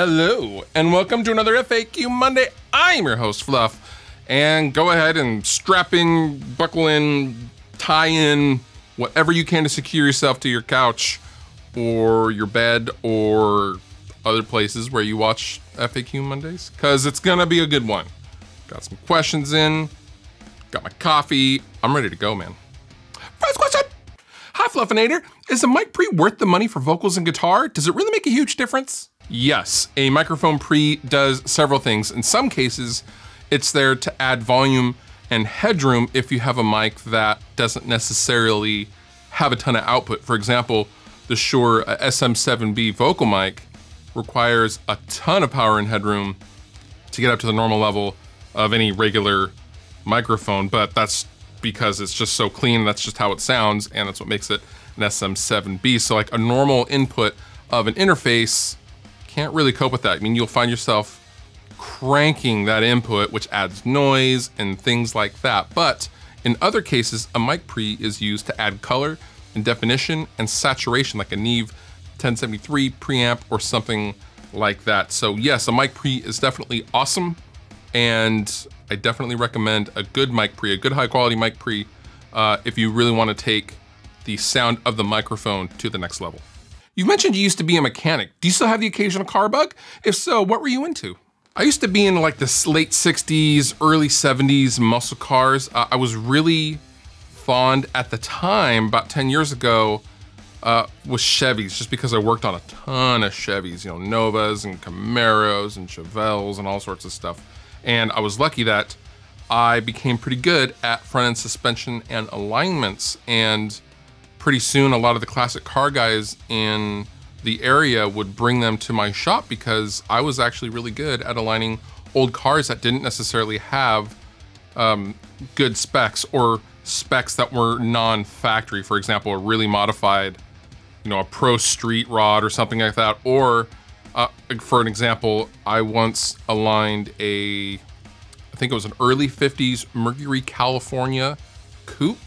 Hello, and welcome to another FAQ Monday. I'm your host, Fluff, and go ahead and strap in, buckle in, tie in, whatever you can to secure yourself to your couch or your bed or other places where you watch FAQ Mondays, because it's gonna be a good one. Got some questions in, got my coffee, I'm ready to go, man. First question! Hi, Fluffinator. Is a mic pre worth the money for vocals and guitar? Does it really make a huge difference? Yes, a microphone pre does several things. In some cases, it's there to add volume and headroom if you have a mic that doesn't necessarily have a ton of output. For example, the Shure SM7B vocal mic requires a ton of power and headroom to get up to the normal level of any regular microphone, but that's because it's just so clean, that's just how it sounds, and that's what makes it an SM7B. So like a normal input of an interface can't really cope with that. I mean, you'll find yourself cranking that input, which adds noise and things like that. But in other cases, a mic pre is used to add color and definition and saturation, like a Neve 1073 preamp or something like that. So yes, a mic pre is definitely awesome, and I definitely recommend a good mic pre, a good high quality mic pre, if you really want to take the sound of the microphone to the next level. You mentioned you used to be a mechanic. Do you still have the occasional car bug? If so, what were you into? I used to be in like the late 60s, early 70s muscle cars. I was really fond at the time, about 10 years ago, with Chevys, just because I worked on a ton of Chevys, you know, Novas and Camaros and Chevelles and all sorts of stuff. And I was lucky that I became pretty good at front end suspension and alignments. And pretty soon, a lot of the classic car guys in the area would bring them to my shop because I was actually really good at aligning old cars that didn't necessarily have good specs, or specs that were non-factory. For example, a really modified, you know, a Pro Street Rod or something like that. Or for an example, I once aligned I think it was an early 50s Mercury California coupe.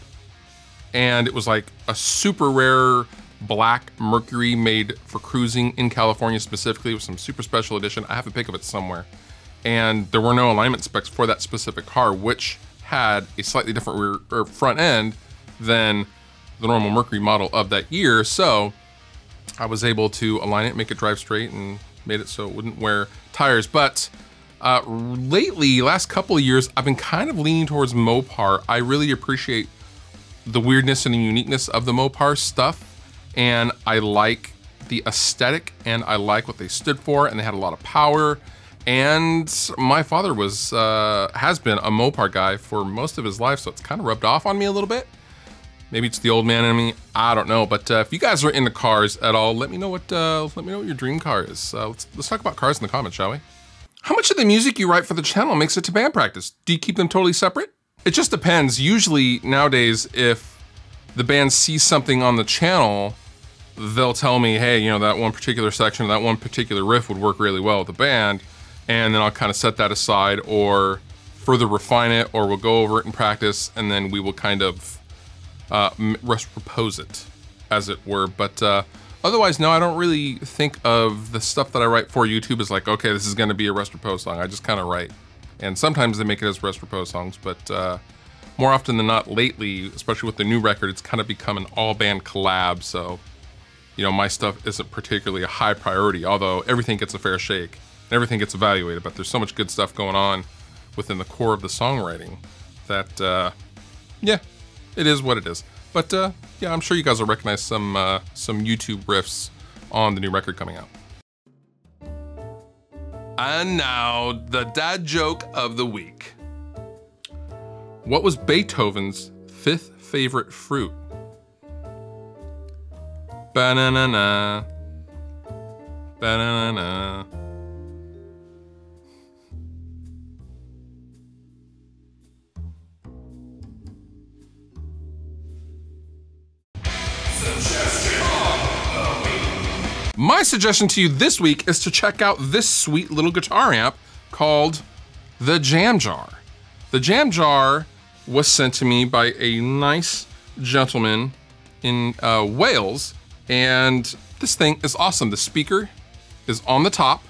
And it was like a super rare black Mercury made for cruising in California specifically, with some super special edition. I have a pic of it somewhere. And there were no alignment specs for that specific car, which had a slightly different rear or front end than the normal Mercury model of that year. So I was able to align it, make it drive straight, and made it so it wouldn't wear tires. But lately, last couple of years, I've been kind of leaning towards Mopar. I really appreciate the weirdness and the uniqueness of the Mopar stuff, and I like the aesthetic, and I like what they stood for, and they had a lot of power. And my father has been a Mopar guy for most of his life, so it's kind of rubbed off on me a little bit. Maybe it's the old man in me, I don't know. But if you guys are into cars at all, let me know what your dream car is. Let's talk about cars in the comments, shall we? How much of the music you write for the channel makes it to band practice? Do you keep them totally separate? It just depends. Usually nowadays, if the band sees something on the channel, they'll tell me, hey, you know, that one particular section, that one particular riff would work really well with the band, and then I'll kind of set that aside or further refine it, or we'll go over it in practice, and then we will kind of rest propose it, as it were. But otherwise, no, I don't really think of the stuff that I write for YouTube as like, okay, this is gonna be a rest repose song. I just kind of write. And sometimes they make it as rest repose songs, but more often than not lately, especially with the new record, it's kind of become an all band collab. So, you know, my stuff isn't particularly a high priority, although everything gets a fair shake and everything gets evaluated. But there's so much good stuff going on within the core of the songwriting that, yeah, it is what it is. But yeah, I'm sure you guys will recognize some YouTube riffs on the new record coming out. And now, the dad joke of the week. What was Beethoven's 5th favorite fruit? Banana. Banana. My suggestion to you this week is to check out this sweet little guitar amp called the Jam Jar. The Jam Jar was sent to me by a nice gentleman in Wales, and this thing is awesome. The speaker is on the top,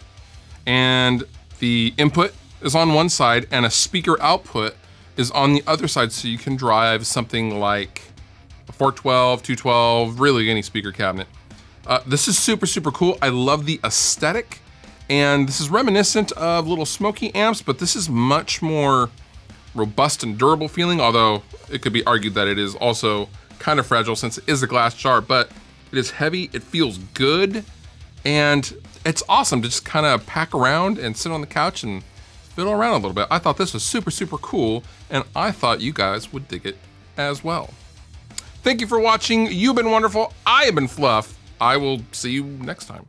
and the input is on one side and a speaker output is on the other side, so you can drive something like a 412, 212, really any speaker cabinet. This is super, super cool. I love the aesthetic, and this is reminiscent of little smoky amps, but this is much more robust and durable feeling, although it could be argued that it is also kind of fragile since it is a glass jar, but it is heavy, it feels good, and it's awesome to just kind of pack around and sit on the couch and fiddle around a little bit. I thought this was super, super cool, and I thought you guys would dig it as well. Thank you for watching. You've been wonderful. I have been Fluff. I will see you next time.